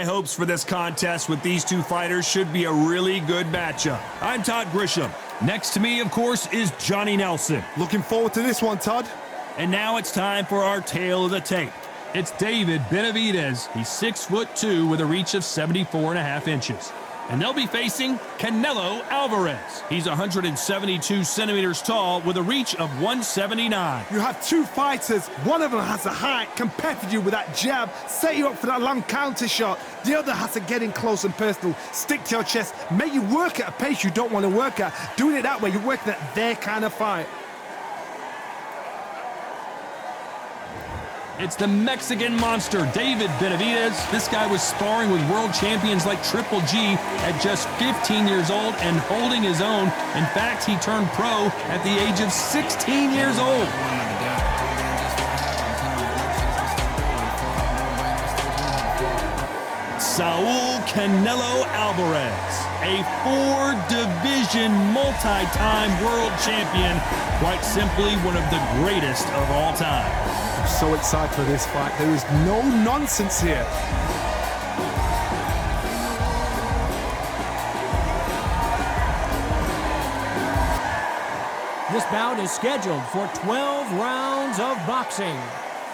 high hopes for this contest with these two fighters. Should be a really good matchup. I'm Todd Grisham. Next to me, of course, is Johnny Nelson. Looking forward to this one, Todd. And now it's time for our tale of the tape. It's David Benavidez. He's 6'2" with a reach of 74.5 inches. And they'll be facing Canelo Alvarez. He's 172 centimeters tall with a reach of 179. You have two fighters. One of them has the height, can pepper you with that jab, set you up for that long counter shot. The other has to get in close and personal, stick to your chest, make you work at a pace you don't want to work at. Doing it that way, you're working at their kind of fight. It's the Mexican monster, David Benavidez. This guy was sparring with world champions like Triple G at just 15 years old and holding his own. In fact, he turned pro at the age of 16 years old. Saul Canelo Alvarez, a four-division multi-time world champion, quite simply one of the greatest of all time. I'm so excited for this fight. There is no nonsense here. This bout is scheduled for 12 rounds of boxing.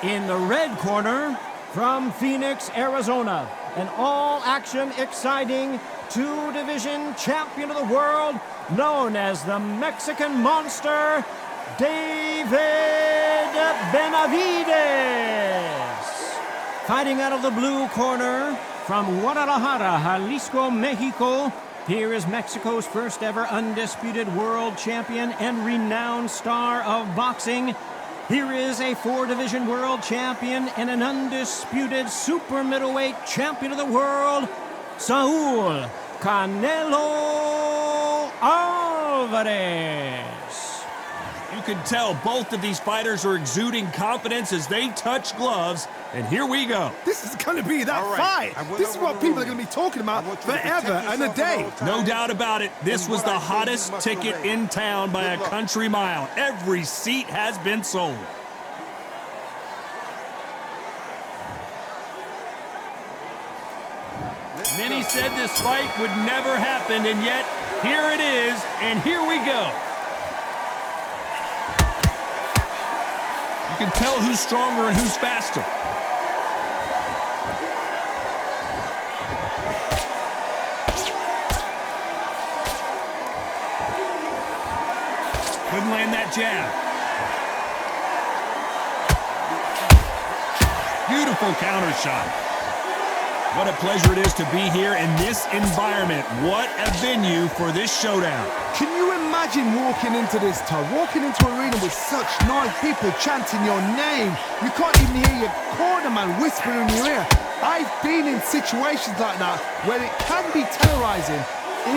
In the red corner, from Phoenix, Arizona, an all-action, exciting two-division champion of the world, known as the Mexican Monster, David Benavidez. Fighting out of the blue corner, from Guadalajara, Jalisco, Mexico, here is Mexico's first ever undisputed world champion and renowned star of boxing. Here is a four-division world champion and an undisputed super middleweight champion of the world, Saul Canelo Alvarez. You can tell both of these fighters are exuding confidence as they touch gloves, and here we go. This is going to be that fight. This is what people are going to be talking about forever and a day. No doubt about it. This was the hottest ticket in town by a country mile. Every seat has been sold. Many said this fight would never happen, and yet here it is, and here we go. You can tell who's stronger and who's faster. Couldn't land that jab. Beautiful counter shot. What a pleasure it is to be here in this environment. What a venue for this showdown. Can you imagine walking into this, Todd? Walking into an arena with such noise, people chanting your name. You can't even hear your cornerman whispering in your ear. I've been in situations like that where it can be terrorizing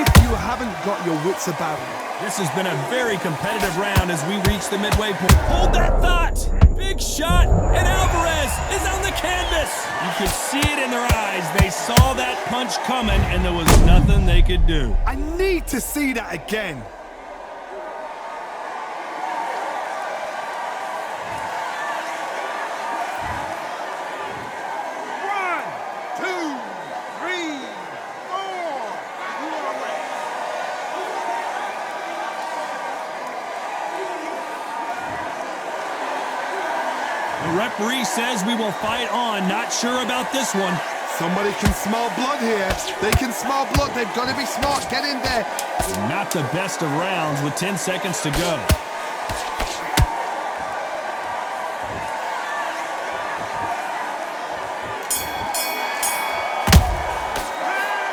if you haven't got your wits about you. This has been a very competitive round as we reach the midway point. Hold that thought! Big shot, and Alvarez is on the canvas! You could see it in their eyes. They saw that punch coming, and there was nothing they could do. I need to see that again. The referee says we will fight on. Not sure about this one. Somebody can smell blood here. They can smell blood. They've got to be smart. Get in there. Not the best of rounds with 10 seconds to go.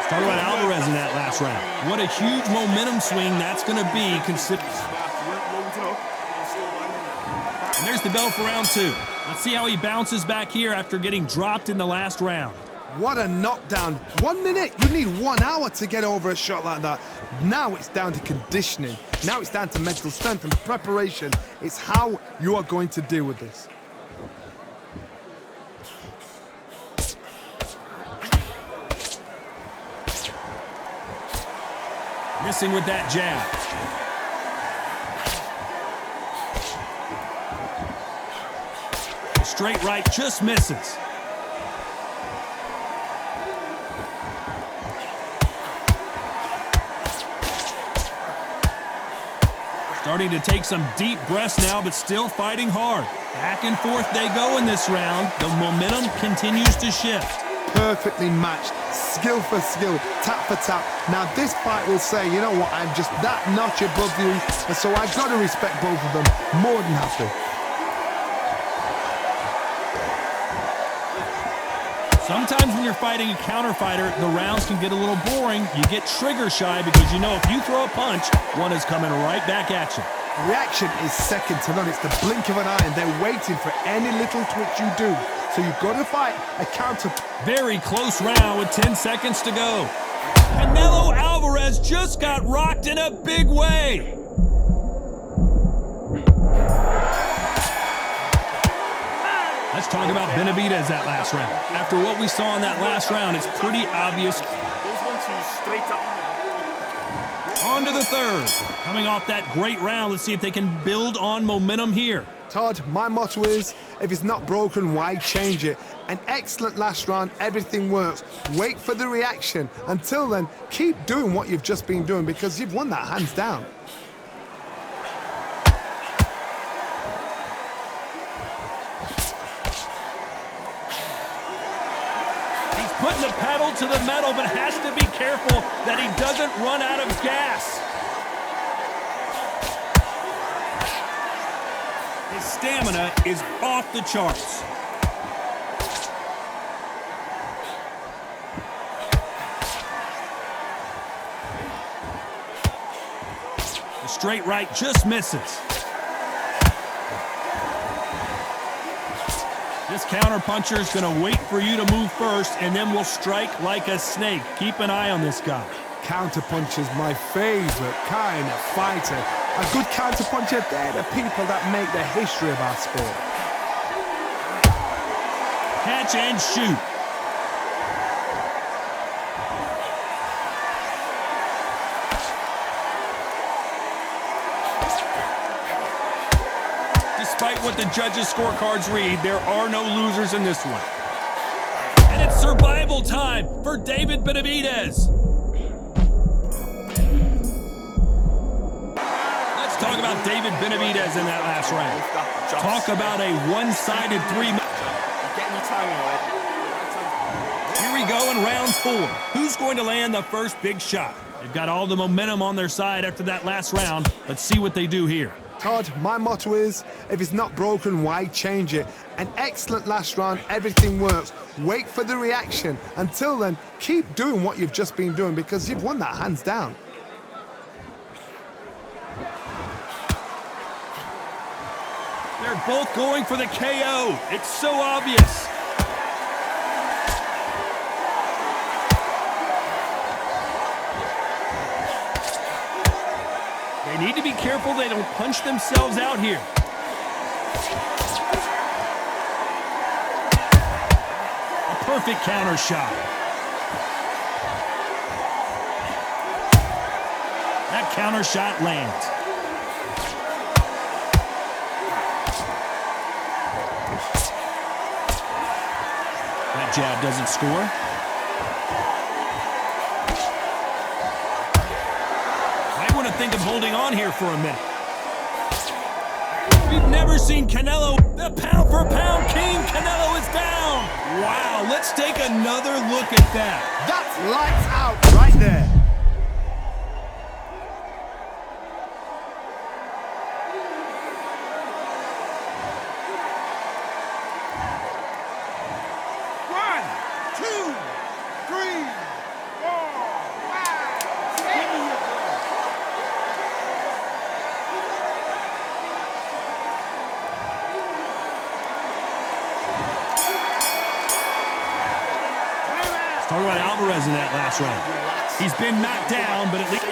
Talk about Alvarez in that last round. What a huge momentum swing that's going to be considered. And there's the bell for round two. Let's see how he bounces back here after getting dropped in the last round. What a knockdown. 1 minute, you need 1 hour to get over a shot like that. Now it's down to conditioning. Now it's down to mental strength and preparation. It's how you are going to deal with this. Missing with that jab. Straight right just misses. Starting to take some deep breaths now, but still fighting hard. Back and forth they go in this round. The momentum continues to shift. Perfectly matched, skill for skill, tap for tap. Now this fight will say, you know what, I'm just that notch above you, and so I've got to respect both of them more than happy. Sometimes when you're fighting a counter fighter, the rounds can get a little boring. You get trigger shy because you know if you throw a punch, one is coming right back at you. Reaction is second to none. It's the blink of an eye, and they're waiting for any little twitch you do. So you've got to fight a counter. Very close round with 10 seconds to go. Canelo Alvarez just got rocked in a big way. Let's talk about Benavidez that last round. After what we saw in that last round, it's pretty obvious. On to the third. Coming off that great round, let's see if they can build on momentum here. Todd, my motto is, if it's not broken, why change it? An excellent last round, everything works. Wait for the reaction. Until then, keep doing what you've just been doing because you've won that hands down. He's putting the pedal to the metal, but has to be careful that he doesn't run out of gas. His stamina is off the charts. The straight right just misses. This counterpuncher is going to wait for you to move first, and then will strike like a snake. Keep an eye on this guy. Counterpuncher's my favorite kind of fighter. A good counterpuncher, they're the people that make the history of our sport. Catch and shoot. Despite what the judges' scorecards read, there are no losers in this one. And it's survival time for David Benavidez. Let's talk about David Benavidez in that last round. Talk about a one-sided three. Here we go in round 4. Who's going to land the first big shot? They've got all the momentum on their side after that last round. Let's see what they do here. Todd, my motto is, if it's not broken, why change it? An excellent last round, everything works. Wait for the reaction. Until then, keep doing what you've just been doing because you've won that hands down. They're both going for the KO. It's so obvious. They need to be careful they don't punch themselves out here. A perfect counter shot. That counter shot lands. That jab doesn't score. Think of holding on here for a minute. We've never seen Canelo, the pound-for-pound king. Canelo is down. Wow, let's take another look at that. That's lights out right there. Talk about Alvarez in that last round. He's been knocked down, but at least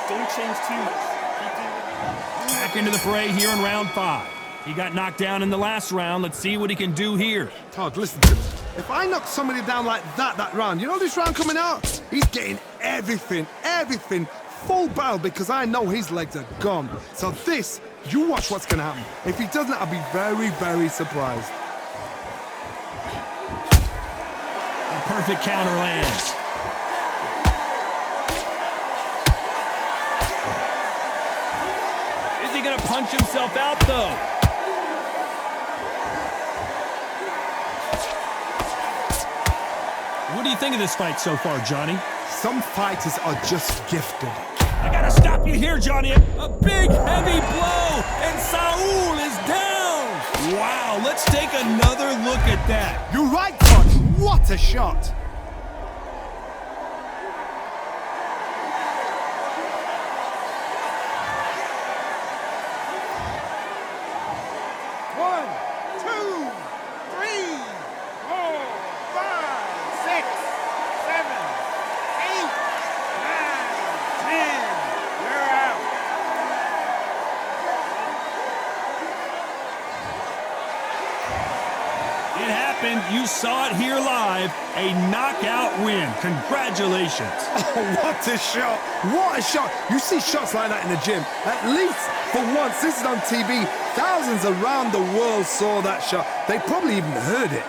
Don't change too much. back into the fray here in round 5. He got knocked down in the last round. Let's see what he can do here. Todd, listen to me. If I knock somebody down like that round, you know this round coming out? He's getting everything, full barrel because I know his legs are gone. So this, you watch what's going to happen. If he doesn't, I'll be very, very surprised. Perfect counter lands. Is he himself out, though. What do you think of this fight so far, Johnny? Some fighters are just gifted. I gotta stop you here, Johnny. A big, heavy blow, and Saul is down. Wow, let's take another look at that. You're right, Coach. What a shot. You saw it here live, a knockout win. Congratulations. Oh, what a shot. What a shot. You see shots like that in the gym. At least for once, this is on TV. Thousands around the world saw that shot. They probably even heard it.